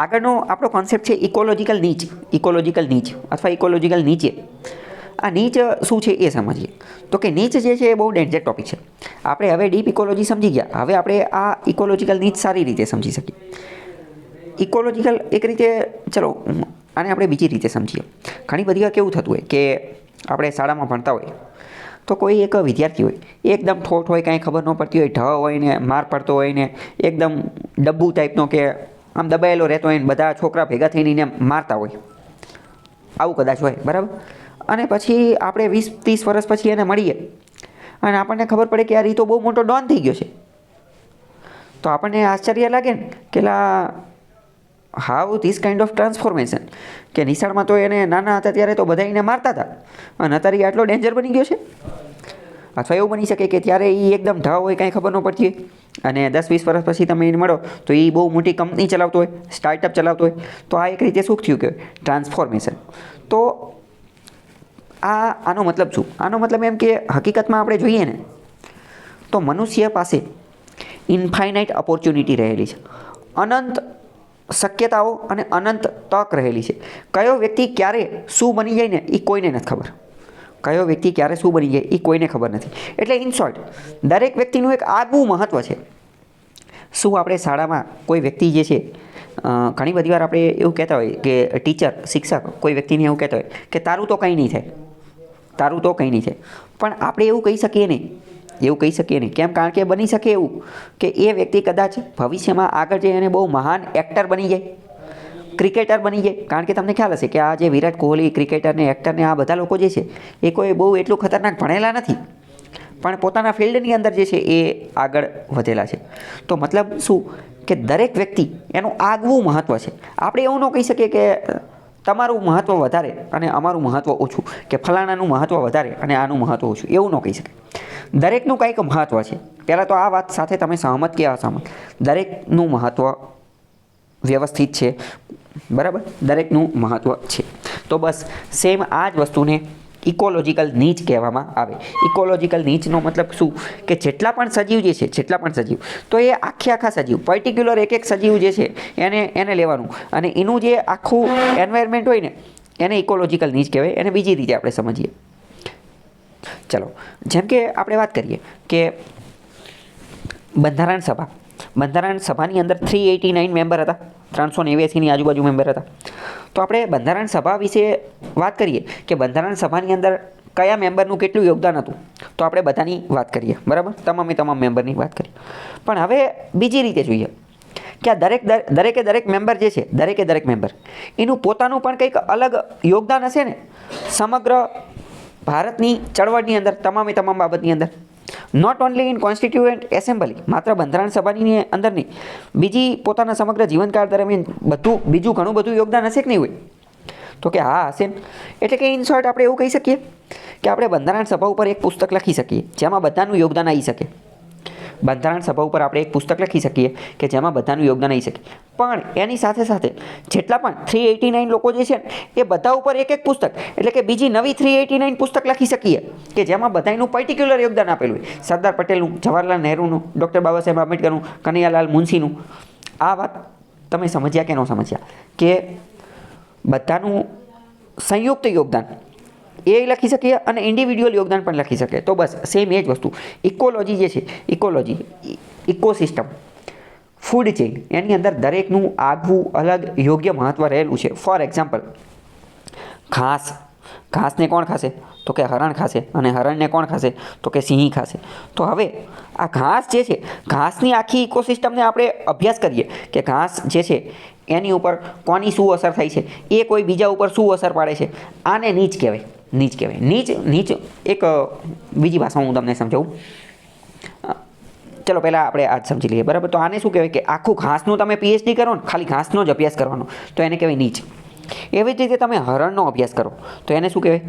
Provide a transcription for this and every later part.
આગળનો આપણો કોન્સેપ્ટ છે ઇકોલોજીકલ નીચ અથવા ઇકોલોજીકલ નીચે. આ નીચ શું છે એ સમજીએ. તો કે નીચ જે છે એ બહુ ડેન્જર ટોપિક છે. આપણે હવે ડીપ ઇકોલોજી સમજી ગયા, હવે આપણે આ ઇકોલોજીકલ નીચ સારી રીતે સમજી શકીએ. ઇકોલોજીકલ એક રીતે, ચલો આને આપણે બીજી રીતે સમજીએ. ઘણી બધી વાર કેવું થતું હોય કે આપણે શાળામાં ભણતા હોય તો કોઈ એક વિદ્યાર્થી હોય, એ એકદમ ઠોઠ હોય, કાંઈ ખબર ન પડતી હોય, ઢ હોય ને, માર પડતો હોય ને, એકદમ ડબ્બુ ટાઈપનો કે આમ દબાયેલો રહેતો હોય ને બધા છોકરા ભેગા થઈને એને મારતા હોય, આવું કદાચ હોય, બરાબર. અને પછી આપણે 20-30 વર્ષ પછી એને મળીએ અને આપણને ખબર પડે કે યાર એ તો બહુ મોટો ડોન થઈ ગયો છે. તો આપણને આશ્ચર્ય લાગે ને કે how this kind of transformation, કે નિશાળમાં તો એને નાના હતા ત્યારે તો બધા એને મારતા હતા અને અત્યારે આટલો ડેન્જર બની ગયો છે. અથવા એવું બની શકે કે ત્યારે એ એકદમ ઢ હોય, કાંઈ ખબર ન પડતી હોય અને 10-20 વર્ષ પછી તમે એને મળો તો એ બહુ મોટી કંપની ચલાવતો હોય, સ્ટાર્ટઅપ ચલાવતો હોય. તો આ એક રીતે શું થયું કે ટ્રાન્સફોર્મેશન. તો આનો મતલબ શું? આનો મતલબ એમ કે હકીકતમાં આપણે જોઈએ ને તો મનુષ્ય પાસે ઇન્ફાઇનાઇટ ઓપોર્ચ્યુનિટી રહેલી છે, અનંત શક્યતાઓ અને અનંત તક રહેલી છે. કયો વ્યક્તિ ક્યારે શું બની જાય ને એ કોઈને નથી ખબર. કયો વ્યક્તિ ક્યારે શું બની જાય એ કોઈને ખબર નથી. એટલે ઇન શોર્ટ, દરેક વ્યક્તિનું એક આગવું મહત્ત્વ છે. શું આપણે શાળામાં કોઈ વ્યક્તિ જે છે, ઘણી બધી વાર આપણે એવું કહેતા હોય કે ટીચર, શિક્ષક કોઈ વ્યક્તિને એવું કહેતા હોય કે તારું તો કંઈ નહીં થાય, તારું તો કંઈ નહીં થાય. પણ આપણે એવું કહી શકીએ નહીં. કેમ? કારણ કે બની શકે એવું કે એ વ્યક્તિ કદાચ ભવિષ્યમાં આગળ જઈ અને બહુ મહાન એક્ટર બની જાય, ક્રિકેટર બની જાય. કારણ કે તમને ખ્યાલ હશે કે આ જે વિરાટ કોહલી, ક્રિકેટરને, એક્ટરને, આ બધા લોકો જે છે એ કોઈ બહુ એટલું ખતરનાક ભણેલા નથી, પણ પોતાના ફિલ્ડની અંદર જે છે એ આગળ વધેલા છે. તો મતલબ શું કે દરેક વ્યક્તિ એનું આગવું મહત્ત્વ છે. આપણે એવું ન કહી શકીએ કે તમારું મહત્ત્વ વધારે અને અમારું મહત્ત્વ ઓછું, કે ફલાણાનું મહત્ત્વ વધારે અને આનું મહત્ત્વ ઓછું, એવું ન કહી શકાય. દરેકનું કંઈક મહત્ત્વ છે. પહેલાં તો આ વાત સાથે તમે સહમત કે અસહમત? દરેકનું મહત્ત્વ વ્યવસ્થિત છે, બરાબર? દરેકનું મહત્ત્વ છે. તો બસ સેમ આ જ વસ્તુને ઇકોલોજીકલ નીચ કહેવામાં આવે. ઇકોલોજીકલ નીચનો મતલબ શું કે જેટલા પણ સજીવ તો એ આખા સજીવ, પર્ટિક્યુલર એક સજીવ જે છે એને લેવાનું અને એનું જે આખું એન્વાયરમેન્ટ હોય ને એને ઇકોલોજીકલ નીચ કહેવાય. એને બીજી રીતે આપણે સમજીએ. ચલો, જેમ કે આપણે વાત કરીએ કે બંધારણ સભાની અંદર 389 મેમ્બર હતા, 389ની આજુબાજુ મેમ્બર હતા. તો આપણે બંધારણ સભા વિશે વાત કરીએ કે બંધારણ સભાની અંદર કયા મેમ્બરનું કેટલું યોગદાન હતું, તો આપણે બધાની વાત કરીએ, બરાબર? તમામ મેમ્બરની વાત કરીએ. પણ હવે બીજી રીતે જોઈએ કે આ દરેક મેમ્બર જે છે, દરેક મેમ્બર એનું પોતાનું પણ કંઈક અલગ યોગદાન હશે ને સમગ્ર ભારતની ચળવળની અંદર, તમામ બાબતની અંદર. Not only in constituent assembly, માત્ર બંધારણ સભાની અંદર નહીં, બીજી પોતાના સમગ્ર જીવનકાળ દરમિયાન બીજું ઘણું બધું યોગદાન હશે કે નહીં હોય? તો કે હા, હશે. એટલે કે ઇન શોર્ટ આપણે એવું કહી શકીએ કે આપણે બંધારણ સભા ઉપર એક પુસ્તક લખી શકીએ જેમાં બધાનું યોગદાન આવી શકે. બંધારણ સભા ઉપર આપણે એક પુસ્તક લખી શકીએ કે જેમાં બધાનું યોગદાન આવી શકે. પણ એની સાથે જેટલા પણ 389 લોકો જે છે એ બધા ઉપર એક પુસ્તક, એટલે કે બીજી નવી 389 પુસ્તક લખી શકીએ કે જેમાં બધાનું પર્ટિક્યુલર યોગદાન આપેલું હોય. સરદાર પટેલનું, જવાહરલાલ નહેરુનું, ડૉક્ટર બાબા સાહેબ આંબેડકરનું, કનૈયાલાલ મુનશીનું. આ વાત તમે સમજ્યા કે ન સમજ્યા? કે બધાનું સંયુક્ત યોગદાન એ લખી શકીએ અને ઇન્ડિવિડ્યુઅલ યોગદાન પણ લખી શકીએ. તો બસ સેમ એ જ વસ્તુ ઇકોલોજી જે છે, ઇકોસિસ્ટમ, ફૂડ ચેઇન, એની અંદર દરેકનું આગવું અલગ યોગ્ય મહત્ત્વ રહેલું છે. ફોર એક્ઝામ્પલ, ઘાસને કોણ ખાશે? તો કે હરણ ખાશે. અને હરણને કોણ ખાશે? તો કે સિંહ ખાશે. તો હવે આ ઘાસ જે છે, ઘાસની આખી ઇકોસિસ્ટમને આપણે અભ્યાસ કરીએ કે ઘાસ જે છે એની ઉપર કોની શું અસર થાય છે, એ કોઈ બીજા ઉપર શું અસર પાડે છે. આને નીચ કહેવાય. નીચ એક બીજી ભાષામાં હું તમને સમજાવું. ચલો પહેલાં આપણે આ જ સમજી લઈએ, બરાબર? તો આને શું કહેવાય કે આખું ઘાસનું તમે પીએચડી કરો ને, ખાલી ઘાસનો જ અભ્યાસ કરવાનો, તો એને કહેવાય નીચ. એવી જ રીતે તમે હરણનો અભ્યાસ કરો તો એને શું કહેવાય?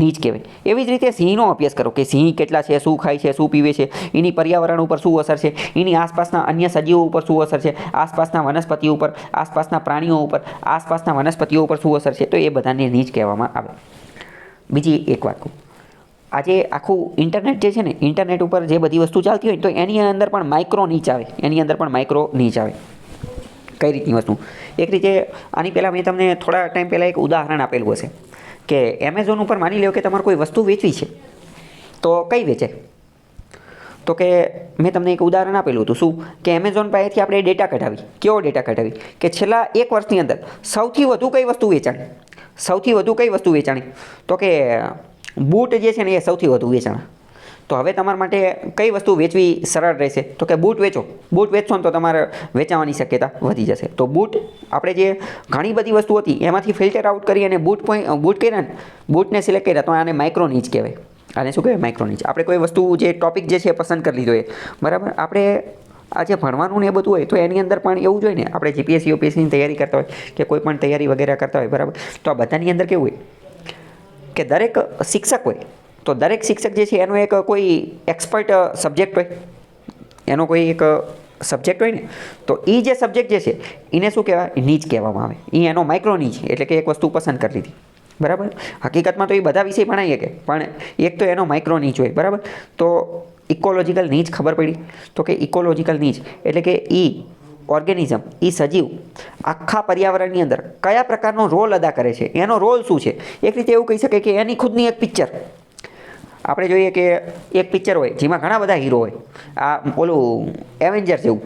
નીચ કહેવાય. એવી જ રીતે સિંહનો અભ્યાસ કરો કે સિંહ કેટલા છે, શું ખાય છે, શું પીવે છે, એની પર્યાવરણ ઉપર શું અસર છે, એની આસપાસના અન્ય સજીવો ઉપર શું અસર છે, આસપાસના વનસ્પતિઓ ઉપર, આસપાસના પ્રાણીઓ ઉપર, આસપાસના વનસ્પતિઓ ઉપર શું અસર છે, તો એ બધાને નીચ કહેવામાં આવે. બીજી એક વાત કહું, આજે આખું ઇન્ટરનેટ જે છે ને, ઇન્ટરનેટ ઉપર જે બધી વસ્તુ ચાલતી હોય તો એની અંદર પણ માઇક્રો નીચ આવે. કઈ રીતની વસ્તુ? એક રીતે આની પહેલાં મેં તમને થોડા ટાઈમ પહેલાં એક ઉદાહરણ આપેલું હશે કે એમેઝોન ઉપર માની લો કે તમારે કોઈ વસ્તુ વેચવી છે, તો કઈ વેચે? તો કે મેં તમને એક ઉદાહરણ આપેલું હતું, શું કે એમેઝોન પાસેથી આપણે ડેટા કઢાવી. કેવો ડેટા કઢાવી? કે છેલ્લા 1 વર્ષની અંદર સૌથી વધુ કઈ વસ્તુ વેચાણી? સૌથી વધુ કઈ વસ્તુ વેચાણી? તો કે બૂટ જે છે ને એ સૌથી વધુ વેચાણા. તો હવે તમારા માટે કઈ વસ્તુ વેચવી સરળ રહેશે? તો કે બૂટ વેચો. બૂટ વેચશો ને તો તમારે વેચાવાની શક્યતા વધી જશે. તો બૂટ આપણે જે ઘણી બધી વસ્તુ હતી એમાંથી ફિલ્ટર આઉટ કરી અને બૂટ કર્યા ને, બૂટને સિલેક્ટ કર્યા, તો આને માઇક્રો નીચ કહેવાય. આને શું કહેવાય? માઇક્રો નીચ. આપણે કોઈ વસ્તુ જે ટોપિક જે છે પસંદ કરી લીધો એ બરાબર. આપણે આ જે ભણવાનું ને એ બધું હોય તો એની અંદર પણ એવું જોઈએ ને, આપણે જીપીએસસી યુપીએસસીની તૈયારી કરતા હોય કે કોઈ પણ તૈયારી વગેરે કરતા હોય બરાબર, તો આ બધાની અંદર કેવું હોય કે દરેક શિક્ષક હોય તો દરેક શિક્ષક જે છે એનો એક કોઈ એક્સપર્ટ સબ્જેક્ટ હોય, એનો કોઈ એક સબ્જેક્ટ હોય ને, તો એ જે સબ્જેક્ટ જે છે એને શું કહેવાય? નીચ કહેવામાં આવે. એ એનો માઇક્રો નીચ, એટલે કે એક વસ્તુ પસંદ કરી લીધી બરાબર. હકીકતમાં તો એ બધા વિષય ભણાવીએ કે, પણ એક તો એનો માઇક્રો નીચ હોય બરાબર. તો ઇકોલોજીકલ નીચ ખબર પડી? તો કે ઇકોલોજીકલ નીચ એટલે કે ઓર્ગેનિઝમ, સજીવ આખા પર્યાવરણની અંદર કયા પ્રકારનો રોલ અદા કરે છે, એનો રોલ શું છે. એક રીતે એવું કહી શકાય કે એની ખુદની એક પિક્ચર. આપણે જોઈએ કે એક પિક્ચર હોય જેમાં ઘણા બધા હીરો હોય. આ ઓલું એવેન્જર જેવું,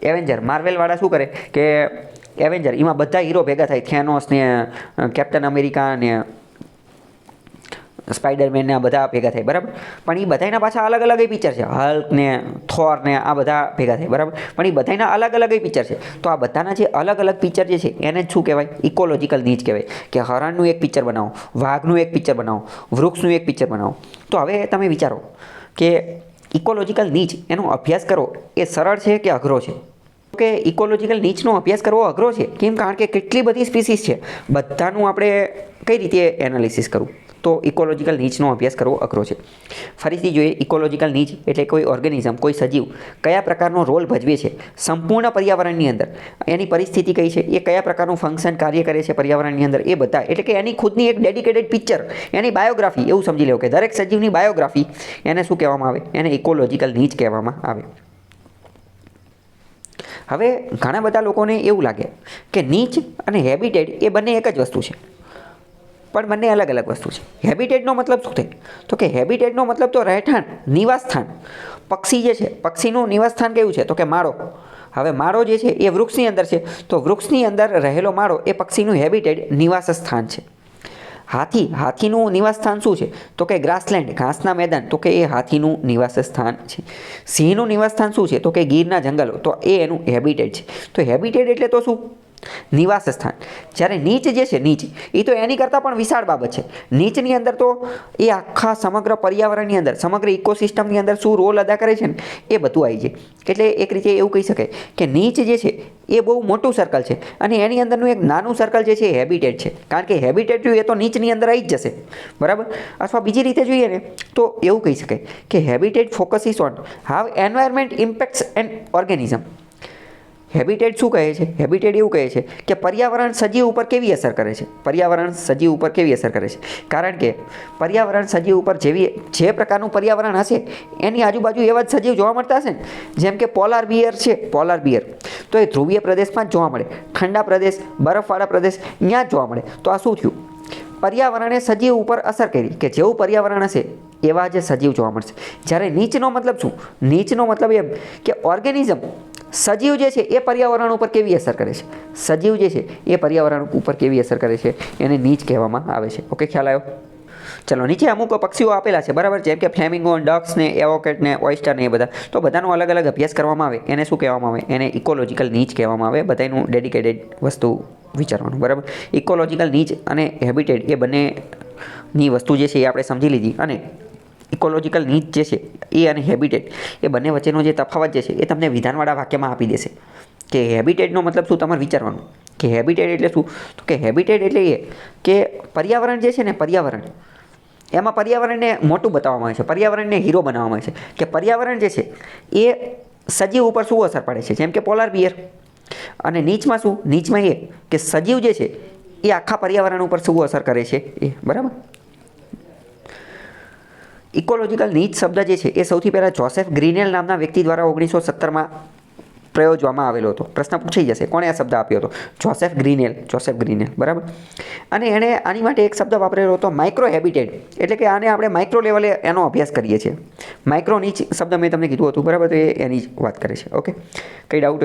એવેન્જર માર્વેલવાળા શું કરે કે એવેન્જર એમાં બધા હીરો ભેગા થાય, થેનોસ ને કેપ્ટન અમેરિકા ને સ્પાઈડરમેન ને આ બધા ભેગા થાય બરાબર. પણ એ બધાના પાછા અલગ અલગ પિક્ચર છે. હલ્ક ને થોર ને આ બધા ભેગા થાય બરાબર. પણ એ બધાના અલગ અલગ પિક્ચર છે. તો આ બધાના જે અલગ અલગ પિક્ચર જે છે એને જ શું કહેવાય? ઇકોલોજીકલ નીચ કહેવાય. કે હરણનું એક પિક્ચર બનાવો, વાઘનું એક પિક્ચર બનાવો, વૃક્ષનું એક પિક્ચર બનાવો. તો હવે તમે વિચારો કે ઇકોલોજીકલ નીચ એનો અભ્યાસ કરવો એ સરળ છે કે અઘરો છે? કે ઇકોલોજીકલ નીચનો અભ્યાસ કરવો અઘરો છે. કેમ? કારણ કે કેટલી બધી સ્પીસીસ છે, બધાનું આપણે કઈ રીતે એનાલિસિસ કરવું? તો ઇકોલોજીકલ નીચનો અભ્યાસ કરવો અઘરો છે. ફરીથી જોઈએ, ઇકોલોજીકલ નીચ એટલે કોઈ ઓર્ગેનિઝમ, કોઈ સજીવ કયા પ્રકારનો રોલ ભજવે છે સંપૂર્ણ પર્યાવરણની અંદર, એની પરિસ્થિતિ કઈ છે, એ કયા પ્રકારનું ફંક્શન કાર્ય કરે છે પર્યાવરણની અંદર, એ બધા. એટલે કે એની ખુદની એક ડેડિકેટેડ પિક્ચર, એની બાયોગ્રાફી. એવું સમજી લેવું કે દરેક સજીવની બાયોગ્રાફી, એને શું કહેવામાં આવે? એને ઇકોલોજીકલ નીચ કહેવામાં આવે. હવે ઘણા બધા લોકોને એવું લાગે કે નીચ અને હેબિટેટ એ બંને એક જ વસ્તુ છે, પણ બંને અલગ અલગ વસ્તુ છે. હેબિટેટનો મતલબ શું થાય? તો કે હેબિટેટનો મતલબ તો રહેઠાણ, નિવાસસ્થાન. પક્ષી જે છે, પક્ષીનું નિવાસસ્થાન કેવું છે? તો કે માળો. હવે માળો જે છે એ વૃક્ષની અંદર છે, તો વૃક્ષની અંદર રહેલો માળો એ પક્ષીનું હેબિટેટ, નિવાસ સ્થાન છે. હાથીનું નિવાસ સ્થાન શું છે? તો કે ગ્રાસલેન્ડ, ઘાસના મેદાન. તો કે એ હાથીનું નિવાસ સ્થાન છે. સિંહનું નિવાસ સ્થાન શું છે? તો કે ગીરના જંગલો. તો એ એનું હેબિટેટ છે. તો હેબિટેટ એટલે તો શું? નિવાસ સ્થાન. જ્યારે નીચ જે છે, નીચ એ તો એની કરતાં પણ વિશાળ બાબત છે. નીચની અંદર તો એ આખા સમગ્ર પર્યાવરણની અંદર, સમગ્ર ઇકોસિસ્ટમની અંદર શું રોલ અદા કરે છે ને એ બધું આવી જાય. એટલે એક રીતે એવું કહી શકાય કે નીચ જે છે એ બહુ મોટું સર્કલ છે અને એની અંદરનું એક નાનું સર્કલ જે છે એ હેબિટેટ છે. કારણ કે હેબિટેટ એ તો નીચની અંદર આવી જ જશે બરાબર. અથવા બીજી રીતે જોઈએ ને તો એવું કહી શકાય કે habitat focuses on how environment impacts an organism. Habitat શું કહે છે? હેબિટેટ એવું કહે છે કે પર્યાવરણ સજીવ ઉપર કેવી અસર કરે છે. પર્યાવરણ સજીવ ઉપર કેવી અસર કરે છે? કારણ કે પર્યાવરણ સજીવ ઉપર જે પ્રકારનું પર્યાવરણ હશે એની આજુબાજુ એવા જ સજીવ જોવા મળતા હશે ને. જેમ કે પોલાર બિયર છે, પોલાર બિયર તો એ ધ્રુવીય પ્રદેશમાં જ જોવા મળે. ઠંડા પ્રદેશ, બરફવાળા પ્રદેશ ત્યાં જ જોવા મળે. તો આ શું થયું? પર્યાવરણે સજીવ ઉપર અસર કરી કે જેવું પર્યાવરણ હશે એવા જ સજીવ જોવા મળશે. જ્યારે નીચનો મતલબ શું? નીચનો મતલબ એમ કે ઓર્ગેનિઝમ, સજીવ જે છે એ પર્યાવરણ ઉપર કેવી અસર કરે છે. સજીવ જે છે એ પર્યાવરણ ઉપર કેવી અસર કરે છે એને નીચ કહેવામાં આવે છે. ઓકે, ખ્યાલ આવ્યો? ચલો, નીચે અમુક પક્ષીઓ આપેલા છે બરાબર, જેમ કે ફ્લેમિંગો, ડક્સ ને એવોકેટ ને ઓયસ્ટર ને એ બધા. તો બધાનો અલગ અલગ અભ્યાસ કરવામાં આવે એને શું કહેવામાં આવે? એને ઇકોલોજીકલ નીચ કહેવામાં આવે. બધાનું ડેડિકેટેડ વસ્તુ વિચારવાનું બરાબર. ઇકોલોજીકલ નીચ અને હેબિટેટ એ બંનેની વસ્તુ જે છે એ આપણે સમજી લીધી. અને ઇકોલોજીકલ નીચ જે છે એ અને હેબિટેટ એ બંને વચ્ચેનો જે તફાવત જે છે એ તમને વિધાનવાળા વાક્યમાં આપી દેશે. કે હેબિટેટનો મતલબ શું તમારે વિચારવાનું કે હેબિટેટ એટલે શું? તો કે હેબિટેટ એટલે એ કે પર્યાવરણ જે છે ને, પર્યાવરણ એમાં પર્યાવરણને મોટું બતાવવામાં આવે છે, પર્યાવરણને હીરો બનાવવામાં આવે છે. કે પર્યાવરણ જે છે એ સજીવ ઉપર શું અસર પડે છે, જેમ કે પોલાર બિયર. અને નીચમાં શું? નીચમાં એ કે સજીવ જે છે એ આખા પર્યાવરણ ઉપર શું અસર કરે છે એ બરાબર. ઇકોલોજીકલ નીચ શબ્દ જે છે એ સૌથી પહેલાં જોસેફ ગ્રીનેલ નામના વ્યક્તિ દ્વારા 1970માં પ્રયોજવામાં આવેલો હતો. પ્રશ્ન પૂછાઈ જશે કોણે આ શબ્દ આપ્યો હતો? જોસેફ ગ્રીનેલ, બરાબર. અને એણે આની માટે એક શબ્દ વાપરેલો હતો માઇક્રો હેબિટેટ, એટલે કે આને આપણે માઇક્રો લેવલે એનો અભ્યાસ કરીએ છીએ. માઇક્રો નીચ શબ્દ મેં તમને કીધું હતું, બરાબર, તો એ એની જ વાત કરે છે. ઓકે, કંઈ ડાઉટ હોય